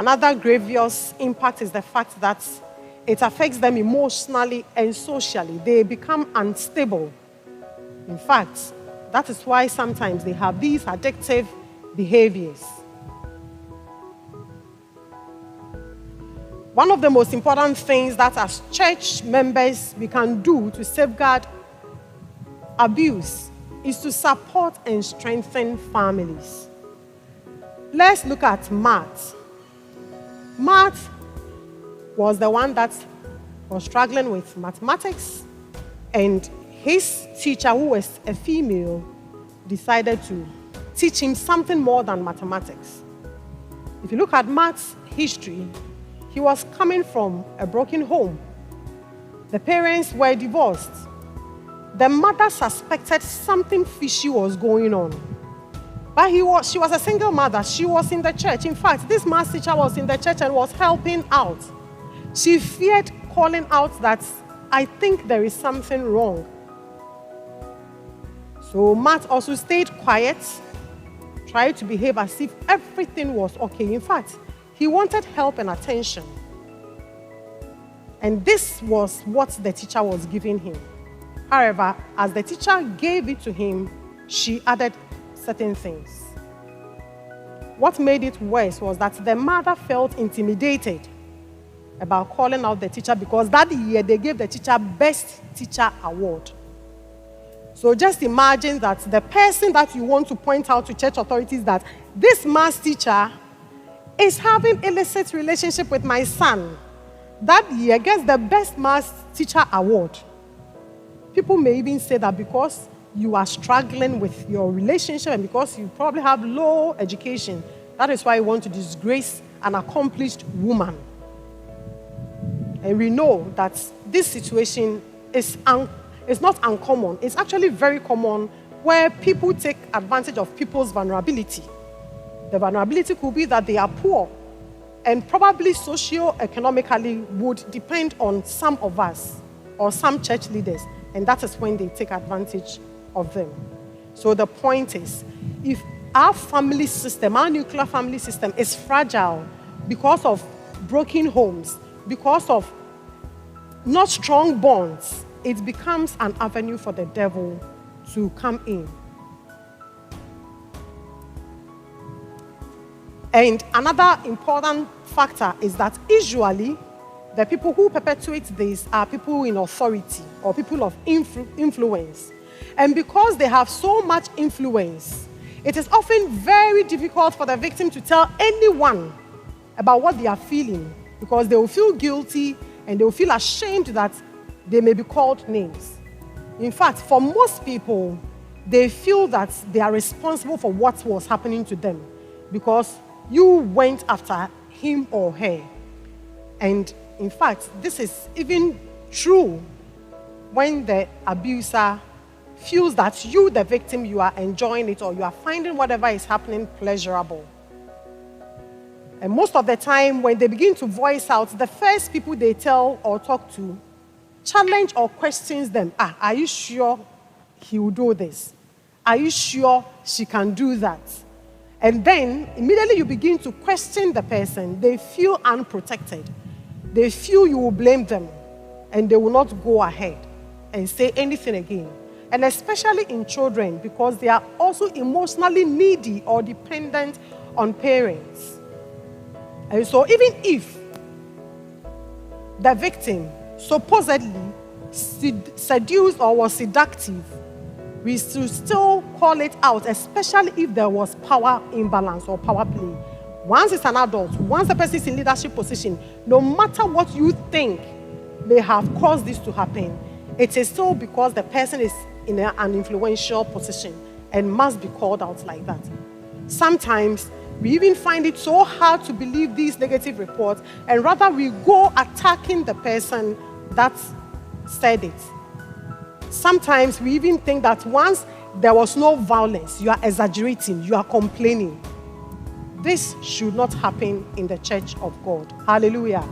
Another grievous impact is the fact that it affects them emotionally and socially. They become unstable. In fact, that is why sometimes they have these addictive behaviors. One of the most important things that as church members we can do to safeguard abuse is to support and strengthen families. Let's look at Matt. Matt was the one that was struggling with mathematics, and his teacher, who was a female, decided to teach him something more than mathematics. If you look at Matt's history, he was coming from a broken home. The parents were divorced. The mother suspected something fishy was going on. But she was a single mother. She was in the church. In fact, this math teacher was in the church and was helping out. She feared calling out that, I think there is something wrong. So Matt also stayed quiet, tried to behave as if everything was okay. In fact, he wanted help and attention. And this was what the teacher was giving him. However, as the teacher gave it to him, she added certain things. What made it worse was that the mother felt intimidated about calling out the teacher because that year they gave the teacher Best Teacher Award. So just imagine that the person that you want to point out to church authorities that this math teacher is having illicit relationship with my son, that year gets the Best Math Teacher Award. People may even say that because you are struggling with your relationship and because you probably have low education, that is why you want to disgrace an accomplished woman. And we know that this situation is not uncommon. It's actually very common where people take advantage of people's vulnerability. The vulnerability could be that they are poor and probably socio-economically would depend on some of us or some church leaders, and that is when they take advantage of them. So the point is, if our family system, our nuclear family system is fragile because of broken homes, because of not strong bonds, it becomes an avenue for the devil to come in. And another important factor is that usually the people who perpetuate this are people in authority or people of influence. And because they have so much influence, it is often very difficult for the victim to tell anyone about what they are feeling because they will feel guilty and they will feel ashamed that they may be called names. In fact, for most people, they feel that they are responsible for what was happening to them because you went after him or her. And in fact, this is even true when the abuser feels that you, the victim, you are enjoying it or you are finding whatever is happening pleasurable. And most of the time, when they begin to voice out, the first people they tell or talk to challenge or questions them. Are you sure he will do this? Are you sure she can do that? And then, immediately you begin to question the person. They feel unprotected. They feel you will blame them. And they will not go ahead and say anything again. And especially in children, because they are also emotionally needy or dependent on parents. And so even if the victim supposedly seduced or was seductive, we should still call it out, especially if there was power imbalance or power play. Once it's an adult, once the person is in leadership position, no matter what you think may have caused this to happen, it is still because the person is in an influential position and must be called out like that. Sometimes we even find it so hard to believe these negative reports, and rather we go attacking the person that said it. Sometimes we even think that once there was no violence, you are exaggerating, you are complaining. This should not happen in the church of God. Hallelujah.